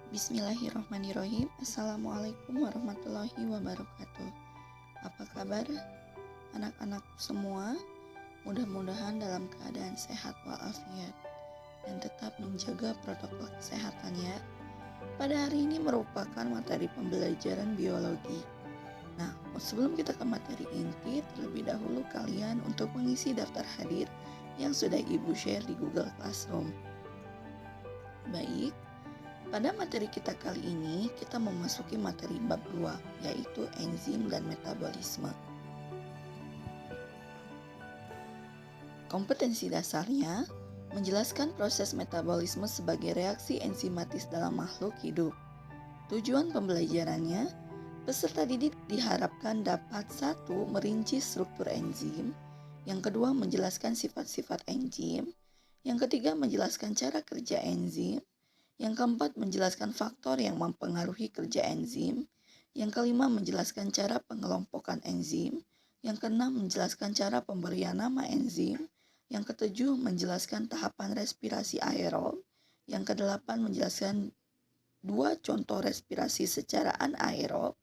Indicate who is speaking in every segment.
Speaker 1: Bismillahirrahmanirrahim. Assalamualaikum warahmatullahi wabarakatuh. Apa kabar anak-anak semua? Mudah-mudahan dalam keadaan sehat walafiat dan tetap menjaga protokol kesehatan ya. Pada hari ini merupakan materi pembelajaran biologi. Nah, sebelum kita ke materi inti, terlebih dahulu kalian untuk mengisi daftar hadir yang sudah Ibu share di Google Classroom. Baik, pada materi kita kali ini, kita memasuki materi bab 2, yaitu enzim dan metabolisme. Kompetensi dasarnya menjelaskan proses metabolisme sebagai reaksi enzimatis dalam makhluk hidup. Tujuan pembelajarannya, peserta didik diharapkan dapat 1. Merinci struktur enzim, yang kedua menjelaskan sifat-sifat enzim, yang ketiga menjelaskan cara kerja enzim, yang keempat, menjelaskan faktor yang mempengaruhi kerja enzim. Yang kelima, menjelaskan cara pengelompokan enzim. Yang keenam, menjelaskan cara pemberian nama enzim. Yang ketujuh, menjelaskan tahapan respirasi aerob. Yang kedelapan, menjelaskan 2 contoh respirasi secara anaerob.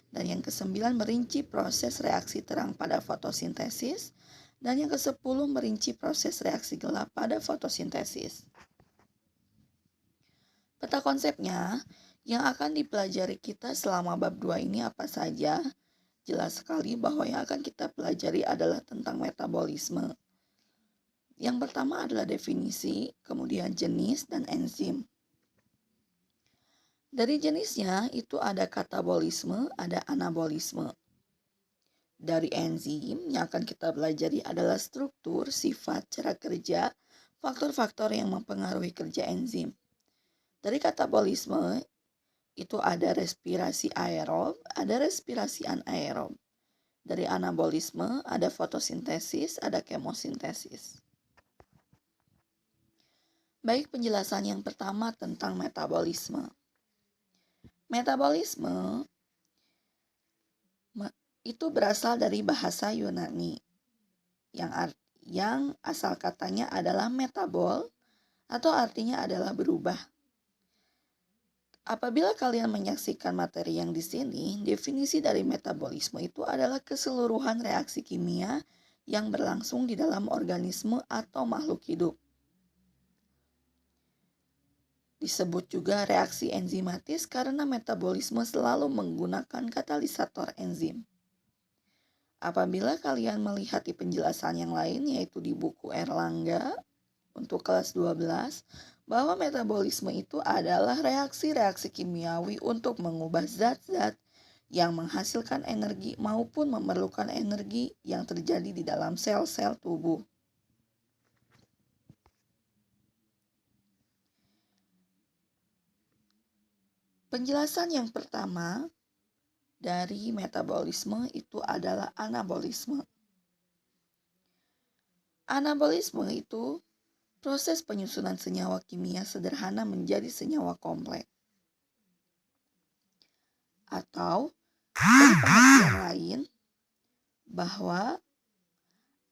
Speaker 1: Dan yang kesembilan, merinci proses reaksi terang pada fotosintesis. Dan yang kesepuluh, merinci proses reaksi gelap pada fotosintesis. Peta konsepnya yang akan dipelajari kita selama bab 2 ini apa saja? Jelas sekali bahwa yang akan kita pelajari adalah tentang metabolisme. Yang pertama adalah definisi, kemudian jenis dan enzim. Dari jenisnya itu ada katabolisme, ada anabolisme. Dari enzim yang akan kita pelajari adalah struktur, sifat, cara kerja, faktor-faktor yang mempengaruhi kerja enzim. Dari katabolisme itu ada respirasi aerob, ada respirasi anaerob. Dari anabolisme ada fotosintesis, ada kemosintesis. Baik, penjelasan yang pertama tentang metabolisme. Metabolisme itu berasal dari bahasa Yunani yang asal katanya adalah metabol atau artinya adalah berubah. Apabila kalian menyaksikan materi yang di sini, definisi dari metabolisme itu adalah keseluruhan reaksi kimia yang berlangsung di dalam organisme atau makhluk hidup. Disebut juga reaksi enzimatis karena metabolisme selalu menggunakan katalisator enzim. Apabila kalian melihat di penjelasan yang lain, yaitu di buku Erlangga untuk kelas 12, bahwa metabolisme itu adalah reaksi-reaksi kimiawi untuk mengubah zat-zat yang menghasilkan energi maupun memerlukan energi yang terjadi di dalam sel-sel tubuh. Penjelasan yang pertama dari metabolisme itu adalah anabolisme. Anabolisme itu proses penyusunan senyawa kimia sederhana menjadi senyawa kompleks. Atau dari pengertian lain, bahwa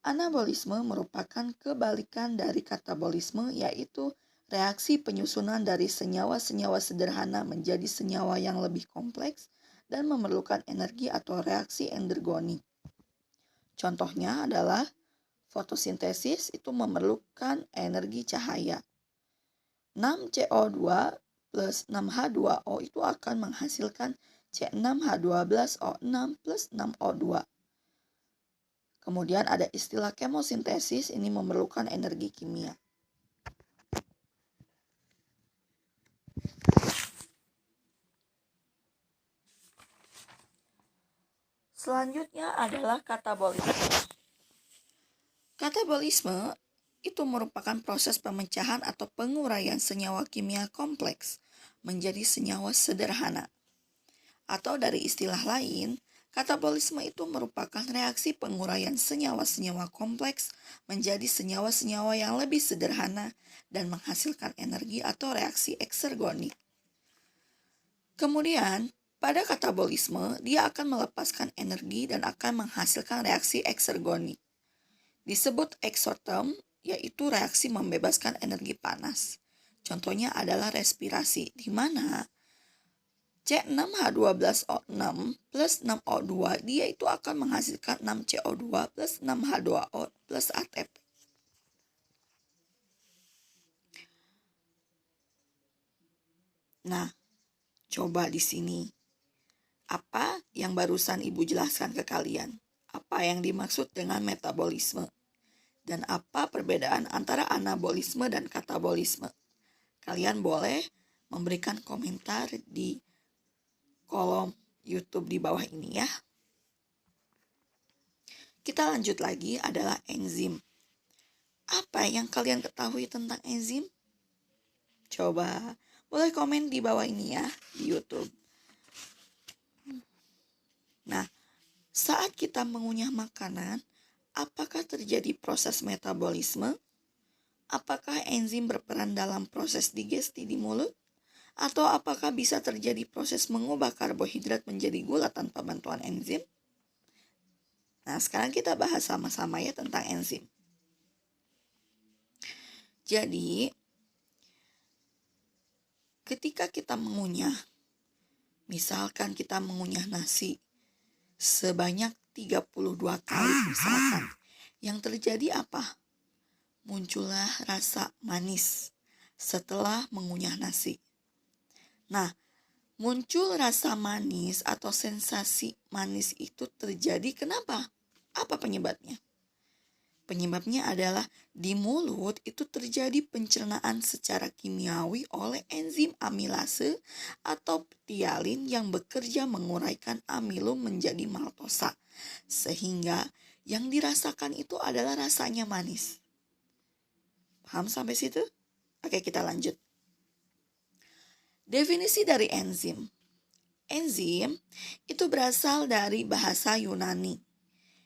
Speaker 1: anabolisme merupakan kebalikan dari katabolisme, yaitu reaksi penyusunan dari senyawa-senyawa sederhana menjadi senyawa yang lebih kompleks dan memerlukan energi atau reaksi endergonik. Contohnya adalah fotosintesis itu memerlukan energi cahaya. 6CO2 plus 6H2O itu akan menghasilkan C6H12O6 plus 6O2. Kemudian ada istilah kemosintesis, ini memerlukan energi kimia. Selanjutnya adalah katabolisme. Katabolisme itu merupakan proses pemecahan atau penguraian senyawa kimia kompleks menjadi senyawa sederhana. Atau dari istilah lain, katabolisme itu merupakan reaksi penguraian senyawa-senyawa kompleks menjadi senyawa-senyawa yang lebih sederhana dan menghasilkan energi atau reaksi eksergonik. Kemudian, pada katabolisme, dia akan melepaskan energi dan akan menghasilkan reaksi eksergonik. Disebut eksoterm, yaitu reaksi membebaskan energi panas. Contohnya adalah respirasi, di mana C6H12O6 plus 6O2, dia itu akan menghasilkan 6CO2 plus 6H2O plus ATP. Nah, coba di sini. Apa yang barusan Ibu jelaskan ke kalian? Apa yang dimaksud dengan metabolisme? Dan apa perbedaan antara anabolisme dan katabolisme? Kalian boleh memberikan komentar di kolom YouTube di bawah ini ya. Kita lanjut lagi adalah enzim. Apa yang kalian ketahui tentang enzim? Coba boleh komen di bawah ini ya di YouTube. Nah, saat kita mengunyah makanan, apakah terjadi proses metabolisme? Apakah enzim berperan dalam proses digesti di mulut? Atau apakah bisa terjadi proses mengubah karbohidrat menjadi gula tanpa bantuan enzim? Nah, sekarang kita bahas sama-sama ya tentang enzim. Jadi, ketika kita mengunyah, misalkan kita mengunyah nasi sebanyak 32 kali misalkan, yang terjadi apa? Muncullah rasa manis setelah mengunyah nasi. Nah, muncul rasa manis atau sensasi manis itu terjadi kenapa? Apa penyebabnya? Penyebabnya adalah di mulut itu terjadi pencernaan secara kimiawi oleh enzim amilase atau ptialin yang bekerja menguraikan amilum menjadi maltosa. Sehingga yang dirasakan itu adalah rasanya manis. Paham sampai situ? Oke, kita lanjut. Definisi dari enzim. Enzim itu berasal dari bahasa Yunani,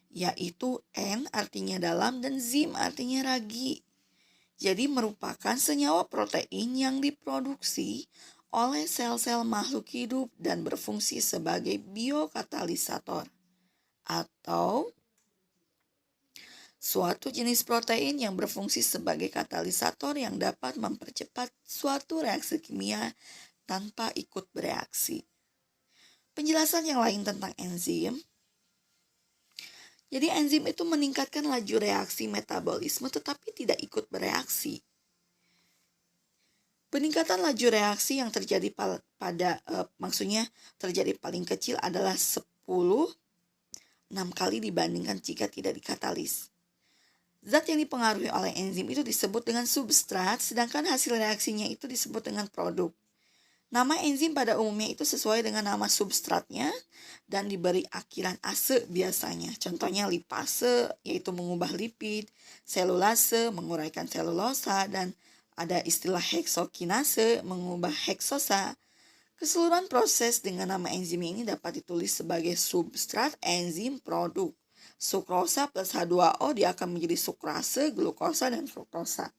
Speaker 1: yaitu en artinya dalam dan zim artinya ragi. Jadi merupakan senyawa protein yang diproduksi oleh sel-sel makhluk hidup dan berfungsi sebagai biokatalisator atau suatu jenis protein yang berfungsi sebagai katalisator yang dapat mempercepat suatu reaksi kimia tanpa ikut bereaksi. Penjelasan yang lain tentang enzim. Jadi enzim itu meningkatkan laju reaksi metabolisme tetapi tidak ikut bereaksi. Peningkatan laju reaksi yang terjadi maksudnya terjadi paling kecil adalah 6 kali dibandingkan jika tidak dikatalis. Zat yang dipengaruhi oleh enzim itu disebut dengan substrat, sedangkan hasil reaksinya itu disebut dengan produk. Nama enzim pada umumnya itu sesuai dengan nama substratnya dan diberi akhiran ase biasanya. Contohnya lipase yaitu mengubah lipid, selulase menguraikan selulosa, dan ada istilah heksokinase mengubah heksosa. Keseluruhan proses dengan nama enzim ini dapat ditulis sebagai substrat, enzim, produk. Sukrosa plus H2O dia akan menjadi sukrase, glukosa, dan fruktosa.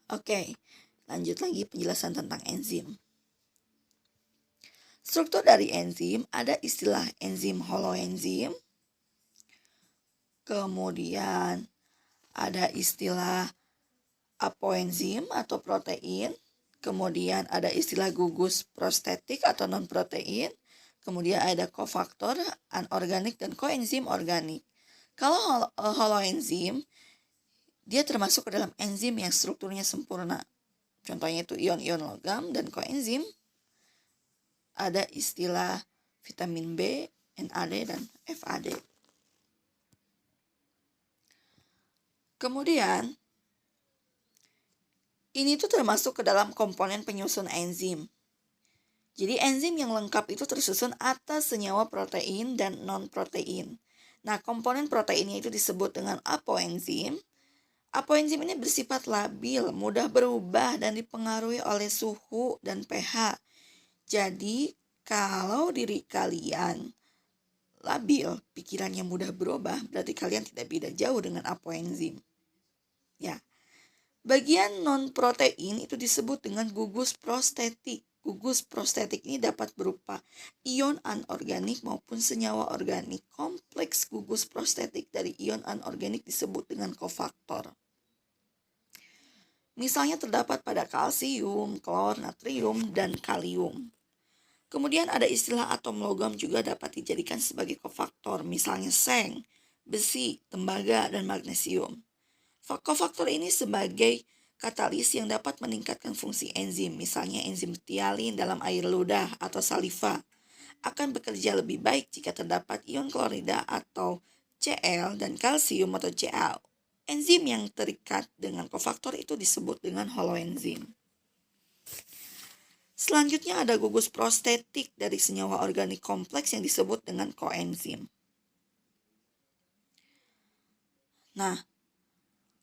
Speaker 1: Oke. Lanjut lagi penjelasan tentang enzim. Struktur dari enzim ada istilah enzim holoenzim. Kemudian ada istilah apoenzim atau protein. Kemudian ada istilah gugus prostetik atau non-protein. Kemudian ada kofaktor anorganik dan koenzim organik. Kalau holoenzim, dia termasuk ke dalam enzim yang strukturnya sempurna. Contohnya itu ion-ion logam, dan koenzim ada istilah vitamin B, NAD, dan FAD. Kemudian, ini tuh termasuk ke dalam komponen penyusun enzim. Jadi enzim yang lengkap itu tersusun atas senyawa protein dan non-protein. Nah, komponen proteinnya itu disebut dengan apoenzim. Apoenzim ini bersifat labil, mudah berubah dan dipengaruhi oleh suhu dan pH. Jadi, kalau diri kalian labil, pikirannya mudah berubah, berarti kalian tidak beda jauh dengan apoenzim. Ya. Bagian non-protein itu disebut dengan gugus prostetik. Gugus prostetik ini dapat berupa ion anorganik maupun senyawa organik. Kompleks gugus prostetik dari ion anorganik disebut dengan kofaktor. Misalnya terdapat pada kalsium, klor, natrium, dan kalium. Kemudian ada istilah atom logam juga dapat dijadikan sebagai kofaktor, misalnya seng, besi, tembaga, dan magnesium. Kofaktor ini sebagai katalis yang dapat meningkatkan fungsi enzim, misalnya enzim tialin dalam air ludah atau saliva, akan bekerja lebih baik jika terdapat ion klorida atau Cl dan kalsium atau Ca. Enzim yang terikat dengan kofaktor itu disebut dengan holoenzim. Selanjutnya ada gugus prostetik dari senyawa organik kompleks yang disebut dengan koenzim. Nah,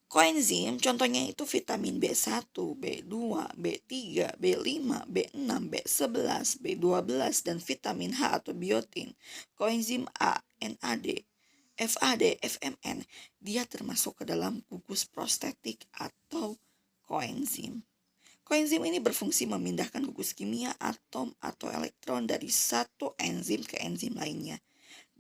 Speaker 1: koenzim contohnya itu vitamin B1, B2, B3, B5, B6, B11, B12, dan vitamin H atau biotin. Koenzim A, NAD, FAD, FMN, dia termasuk ke dalam gugus prostetik atau koenzim. Koenzim ini berfungsi memindahkan gugus kimia atom atau elektron dari satu enzim ke enzim lainnya.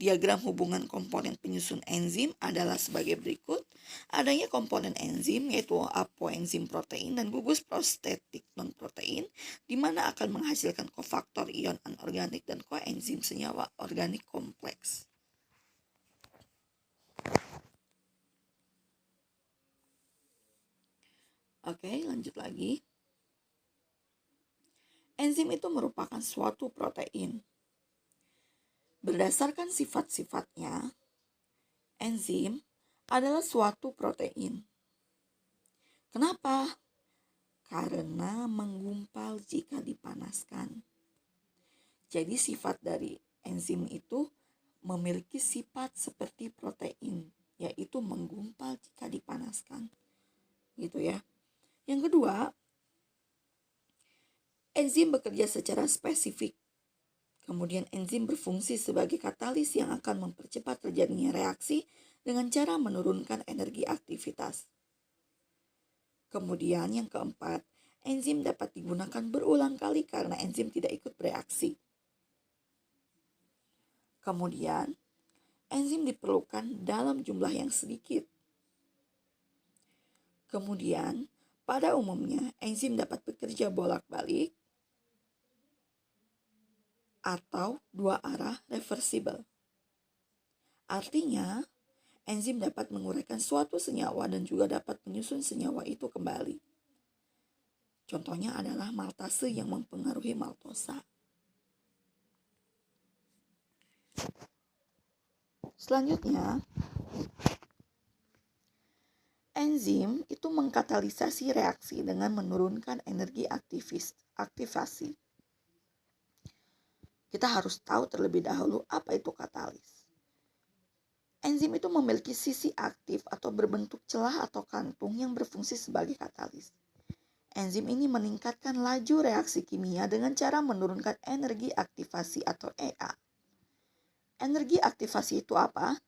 Speaker 1: Diagram hubungan komponen penyusun enzim adalah sebagai berikut. Adanya komponen enzim yaitu apoenzim protein dan gugus prostetik non-protein, di mana akan menghasilkan kofaktor ion anorganik dan koenzim senyawa organik kompleks. Oke, lanjut lagi. Enzim itu merupakan suatu protein. Berdasarkan sifat-sifatnya, enzim adalah suatu protein. Kenapa? Karena menggumpal jika dipanaskan. Jadi sifat dari enzim itu memiliki sifat seperti protein, yaitu menggumpal jika dipanaskan. Gitu ya. Yang kedua, enzim bekerja secara spesifik. Kemudian enzim berfungsi sebagai katalis yang akan mempercepat terjadinya reaksi dengan cara menurunkan energi aktivitas. Kemudian yang keempat, enzim dapat digunakan berulang kali karena enzim tidak ikut bereaksi. Kemudian, enzim diperlukan dalam jumlah yang sedikit. Kemudian, pada umumnya enzim dapat bekerja bolak-balik atau dua arah reversibel. Artinya, enzim dapat menguraikan suatu senyawa dan juga dapat menyusun senyawa itu kembali. Contohnya adalah maltase yang mempengaruhi maltosa. Selanjutnya, enzim itu mengkatalisasi reaksi dengan menurunkan energi aktivasi. Kita harus tahu terlebih dahulu apa itu katalis. Enzim itu memiliki sisi aktif atau berbentuk celah atau kantung yang berfungsi sebagai katalis. Enzim ini meningkatkan laju reaksi kimia dengan cara menurunkan energi aktivasi atau EA. Energi aktivasi itu apa?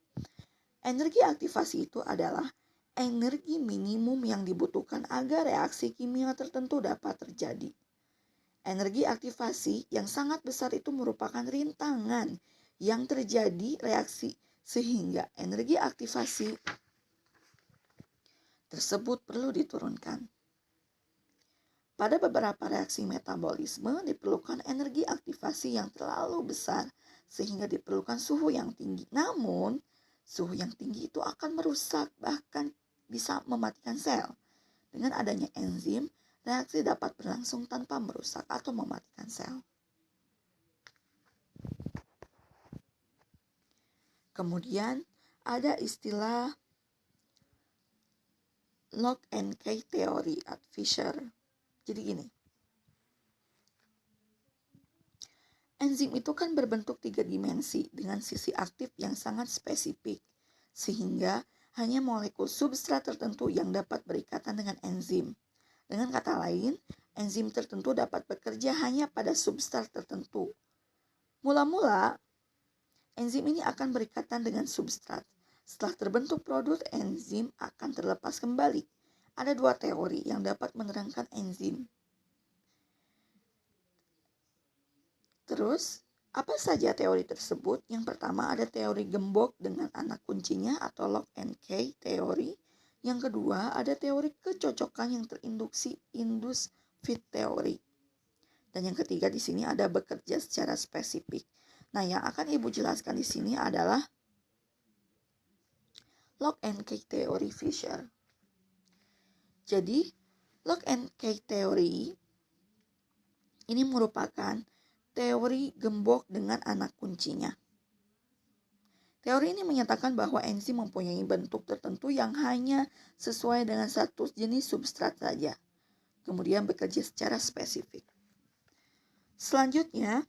Speaker 1: Energi aktivasi itu adalah energi minimum yang dibutuhkan agar reaksi kimia tertentu dapat terjadi. Energi aktivasi yang sangat besar itu merupakan rintangan yang terjadi reaksi sehingga energi aktivasi tersebut perlu diturunkan. Pada beberapa reaksi metabolisme diperlukan energi aktivasi yang terlalu besar sehingga diperlukan suhu yang tinggi. Namun, suhu yang tinggi itu akan merusak bahkan bisa mematikan sel. Dengan adanya enzim, reaksi dapat berlangsung tanpa merusak atau mematikan sel. Kemudian ada istilah lock and key theory at Fisher. Jadi gini, enzim itu kan berbentuk 3 dimensi dengan sisi aktif yang sangat spesifik, sehingga hanya molekul substrat tertentu yang dapat berikatan dengan enzim. Dengan kata lain, enzim tertentu dapat bekerja hanya pada substrat tertentu. Mula-mula, enzim ini akan berikatan dengan substrat. Setelah terbentuk produk, enzim akan terlepas kembali. Ada 2 teori yang dapat menerangkan enzim. Terus, apa saja teori tersebut? Yang pertama ada teori gembok dengan anak kuncinya atau lock and key teori. Yang kedua ada teori kecocokan yang terinduksi indus fit teori. Dan yang ketiga di sini ada bekerja secara spesifik. Nah, yang akan Ibu jelaskan di sini adalah lock and key teori Fisher. Jadi, lock and key teori ini merupakan teori gembok dengan anak kuncinya. Teori ini menyatakan bahwa enzim mempunyai bentuk tertentu yang hanya sesuai dengan satu jenis substrat saja, kemudian bekerja secara spesifik. Selanjutnya,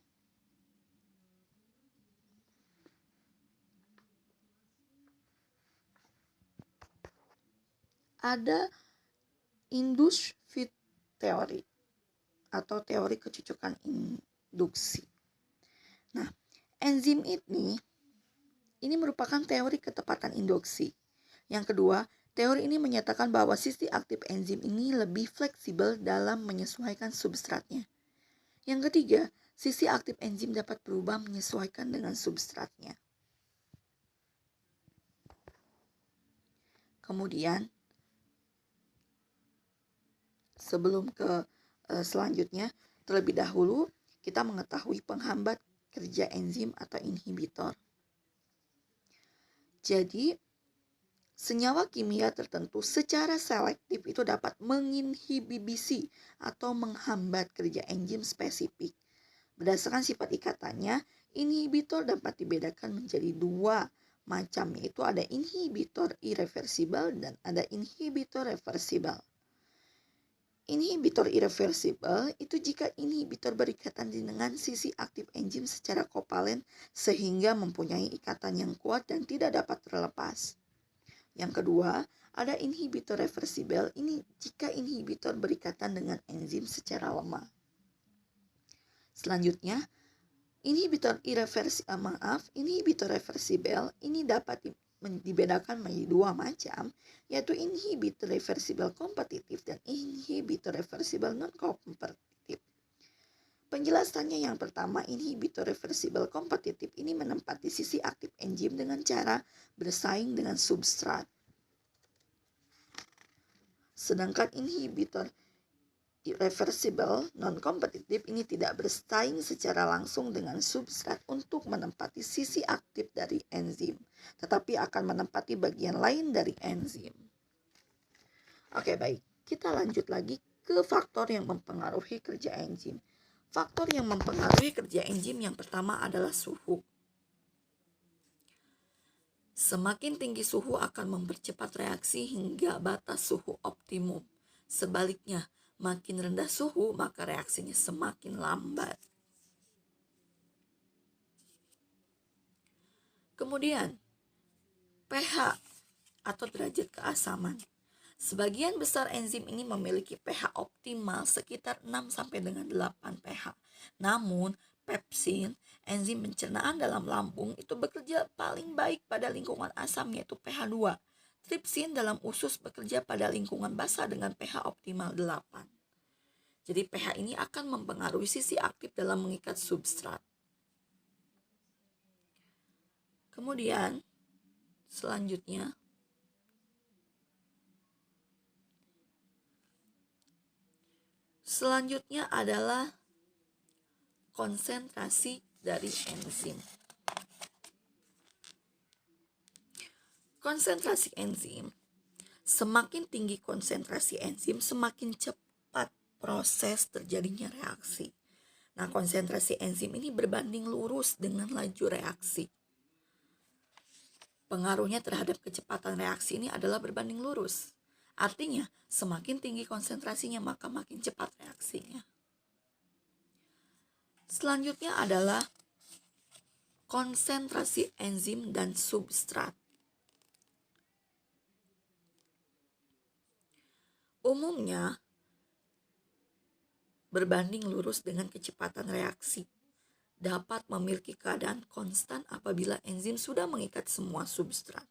Speaker 1: ada induced fit teori atau teori kecocokan induksi. Nah, enzim ini merupakan teori ketepatan induksi. Yang kedua, teori ini menyatakan bahwa sisi aktif enzim ini lebih fleksibel dalam menyesuaikan substratnya. Yang ketiga, sisi aktif enzim dapat berubah menyesuaikan dengan substratnya. Kemudian, sebelum ke selanjutnya, terlebih dahulu kita mengetahui penghambat kerja enzim atau inhibitor. Jadi, senyawa kimia tertentu secara selektif itu dapat menginhibisi atau menghambat kerja enzim spesifik. Berdasarkan sifat ikatannya, inhibitor dapat dibedakan menjadi dua macam, yaitu ada inhibitor irreversibel dan ada inhibitor reversibel. Inhibitor irreversibel itu jika inhibitor berikatan dengan sisi aktif enzim secara kovalen sehingga mempunyai ikatan yang kuat dan tidak dapat terlepas. Yang kedua, ada inhibitor reversibel, ini jika inhibitor berikatan dengan enzim secara lemah. Selanjutnya, inhibitor reversibel ini dapat dibedakan menjadi dua macam, yaitu inhibitor reversibel kompetitif dan inhibitor reversibel non-kompetitif. Penjelasannya yang pertama, inhibitor reversibel kompetitif ini menempati sisi aktif enzim dengan cara bersaing dengan substrat. Sedangkan inhibitor reversibel non-kompetitif ini tidak bersaing secara langsung dengan substrat untuk menempati sisi aktif dari enzim, tetapi akan menempati bagian lain dari enzim. Oke, baik. Kita lanjut lagi ke faktor yang mempengaruhi kerja enzim. Faktor yang mempengaruhi kerja enzim yang pertama adalah suhu. Semakin tinggi suhu akan mempercepat reaksi hingga batas suhu optimum. Sebaliknya, makin rendah suhu, maka reaksinya semakin lambat. Kemudian, pH atau derajat keasaman. Sebagian besar enzim ini memiliki pH optimal sekitar 6 sampai dengan 8 pH. Namun, pepsin, enzim pencernaan dalam lambung itu bekerja paling baik pada lingkungan asam yaitu pH 2. Tripsin dalam usus bekerja pada lingkungan basah dengan pH optimal 8. Jadi pH ini akan mempengaruhi sisi aktif dalam mengikat substrat. Kemudian selanjutnya adalah konsentrasi dari enzim. Konsentrasi enzim, semakin tinggi konsentrasi enzim, semakin cepat proses terjadinya reaksi. Nah, konsentrasi enzim ini berbanding lurus dengan laju reaksi. Pengaruhnya terhadap kecepatan reaksi ini adalah berbanding lurus. Artinya, semakin tinggi konsentrasinya, maka makin cepat reaksinya. Selanjutnya adalah konsentrasi enzim dan substrat. Umumnya berbanding lurus dengan kecepatan reaksi. Dapat memiliki keadaan konstan apabila enzim sudah mengikat semua substrat.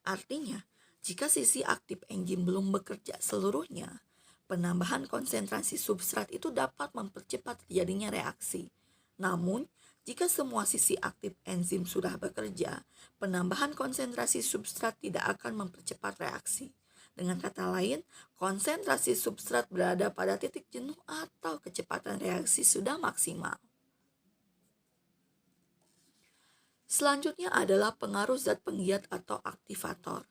Speaker 1: Artinya, jika sisi aktif enzim belum bekerja seluruhnya, penambahan konsentrasi substrat itu dapat mempercepat terjadinya reaksi. Namun, jika semua sisi aktif enzim sudah bekerja, penambahan konsentrasi substrat tidak akan mempercepat reaksi. Dengan kata lain, konsentrasi substrat berada pada titik jenuh atau kecepatan reaksi sudah maksimal. Selanjutnya adalah pengaruh zat penggiat atau aktivator.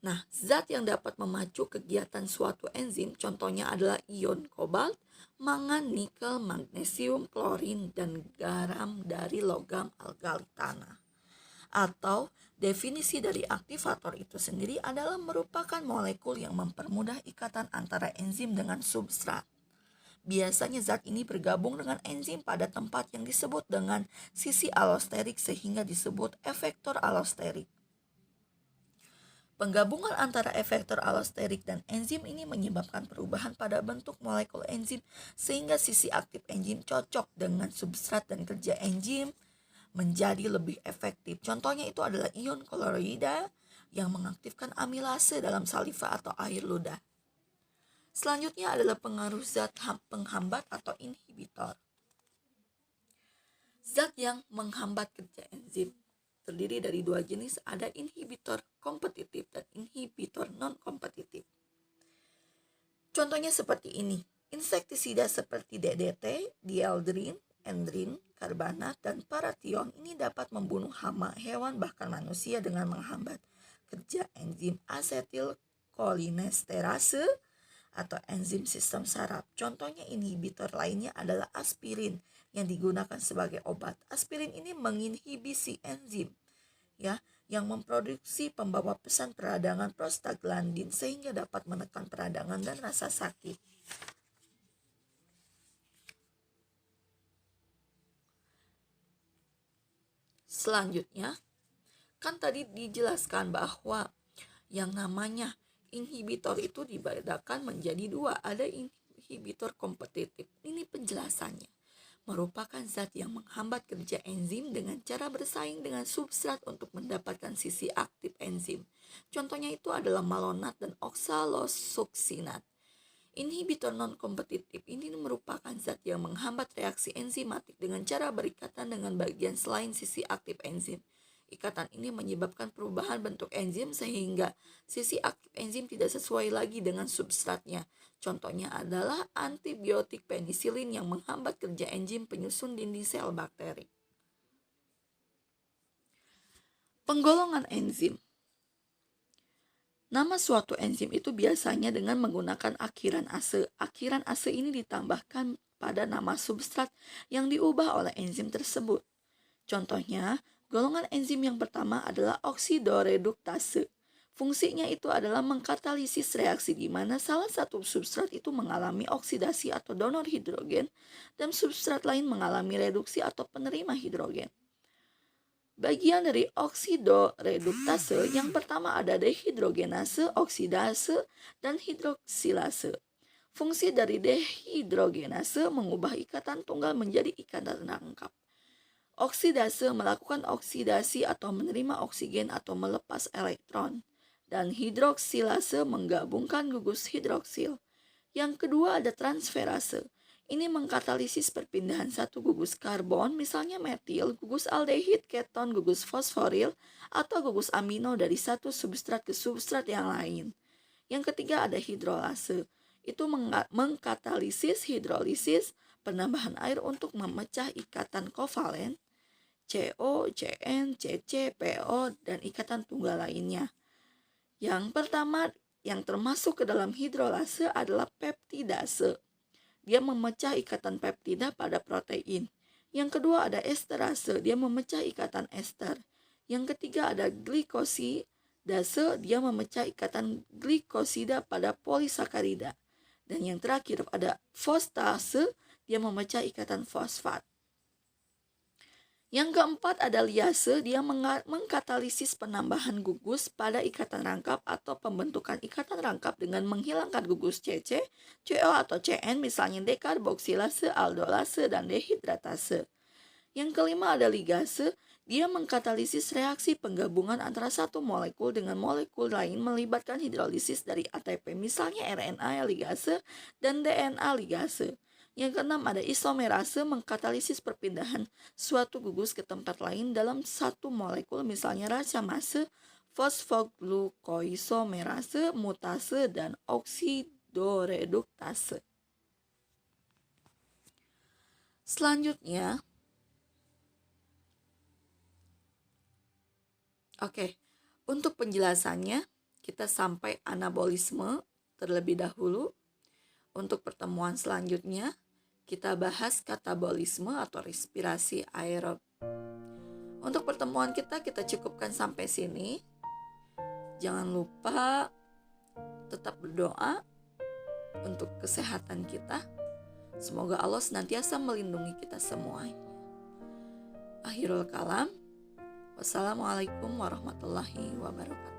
Speaker 1: Nah, zat yang dapat memacu kegiatan suatu enzim contohnya adalah ion kobalt, mangan, nikel, magnesium, klorin, dan garam dari logam alkali tanah. Atau definisi dari aktivator itu sendiri adalah merupakan molekul yang mempermudah ikatan antara enzim dengan substrat. Biasanya zat ini bergabung dengan enzim pada tempat yang disebut dengan sisi alosterik sehingga disebut efektor alosterik. Penggabungan antara efektor alosterik dan enzim ini menyebabkan perubahan pada bentuk molekul enzim sehingga sisi aktif enzim cocok dengan substrat dan kerja enzim menjadi lebih efektif. Contohnya itu adalah ion klorida yang mengaktifkan amilase dalam saliva atau air ludah. Selanjutnya adalah pengaruh zat penghambat atau inhibitor. Zat yang menghambat kerja enzim terdiri dari dua jenis, ada inhibitor kompetitif dan inhibitor non-kompetitif. Contohnya seperti ini, insektisida seperti DDT, dieldrin, endrin, karbanat, dan paration ini dapat membunuh hama hewan bahkan manusia dengan menghambat kerja enzim asetilkolinesterase atau enzim sistem saraf. Contohnya inhibitor lainnya adalah aspirin yang digunakan sebagai obat. Aspirin ini menginhibisi enzim yang memproduksi pembawa pesan peradangan prostaglandin sehingga dapat menekan peradangan dan rasa sakit. Selanjutnya, kan tadi dijelaskan bahwa yang namanya inhibitor itu dibedakan menjadi dua. Ada inhibitor kompetitif. Ini penjelasannya. Merupakan zat yang menghambat kerja enzim dengan cara bersaing dengan substrat untuk mendapatkan sisi aktif enzim. Contohnya itu adalah malonat dan oksalosuksinat. Inhibitor non-kompetitif ini merupakan zat yang menghambat reaksi enzimatik dengan cara berikatan dengan bagian selain sisi aktif enzim. Ikatan ini menyebabkan perubahan bentuk enzim sehingga sisi aktif enzim tidak sesuai lagi dengan substratnya. Contohnya adalah antibiotik penisilin yang menghambat kerja enzim penyusun dinding sel bakteri. Penggolongan enzim. Nama suatu enzim itu biasanya dengan menggunakan akhiran ase. Akhiran ase ini ditambahkan pada nama substrat yang diubah oleh enzim tersebut. Contohnya, golongan enzim yang pertama adalah oksidoreduktase. Fungsinya itu adalah mengkatalisis reaksi di mana salah satu substrat itu mengalami oksidasi atau donor hidrogen dan substrat lain mengalami reduksi atau penerima hidrogen. Bagian dari oksidoreduktase yang pertama ada dehidrogenase, oksidase, dan hidroksilase. Fungsi dari dehidrogenase mengubah ikatan tunggal menjadi ikatan rangkap. Oksidase melakukan oksidasi atau menerima oksigen atau melepas elektron. Dan hidroksilase menggabungkan gugus hidroksil. Yang kedua ada transferase. Ini mengkatalisis perpindahan satu gugus karbon, misalnya metil, gugus aldehid, keton, gugus fosforil, atau gugus amino dari satu substrat ke substrat yang lain. Yang ketiga ada hidrolase. Itu mengkatalisis hidrolisis, penambahan air untuk memecah ikatan kovalen, CO, CN, CC, PO, dan ikatan tunggal lainnya. Yang pertama yang termasuk ke dalam hidrolase adalah peptidase. Dia memecah ikatan peptida pada protein. Yang kedua ada esterase, dia memecah ikatan ester. Yang ketiga ada glikosidase, dia memecah ikatan glikosida pada polisakarida. Dan yang terakhir ada fosfatase, dia memecah ikatan fosfat. Yang keempat ada liase, dia mengkatalisis penambahan gugus pada ikatan rangkap atau pembentukan ikatan rangkap dengan menghilangkan gugus CC, CO atau CN misalnya dekarboksilase, aldolase, dan dehidratase. Yang kelima ada ligase, dia mengkatalisis reaksi penggabungan antara satu molekul dengan molekul lain melibatkan hidrolisis dari ATP misalnya RNA ligase dan DNA ligase. Yang keenam ada isomerase, mengkatalisis perpindahan suatu gugus ke tempat lain dalam satu molekul misalnya racemase, fosfoglukoisomerase, mutase, dan oksidoreduktase. Selanjutnya, untuk penjelasannya kita sampai anabolisme terlebih dahulu. Untuk pertemuan selanjutnya, kita bahas katabolisme atau respirasi aerob. Untuk pertemuan kita cukupkan sampai sini. Jangan lupa tetap berdoa untuk kesehatan kita. Semoga Allah senantiasa melindungi kita semua. Akhirul kalam. Wassalamualaikum warahmatullahi wabarakatuh.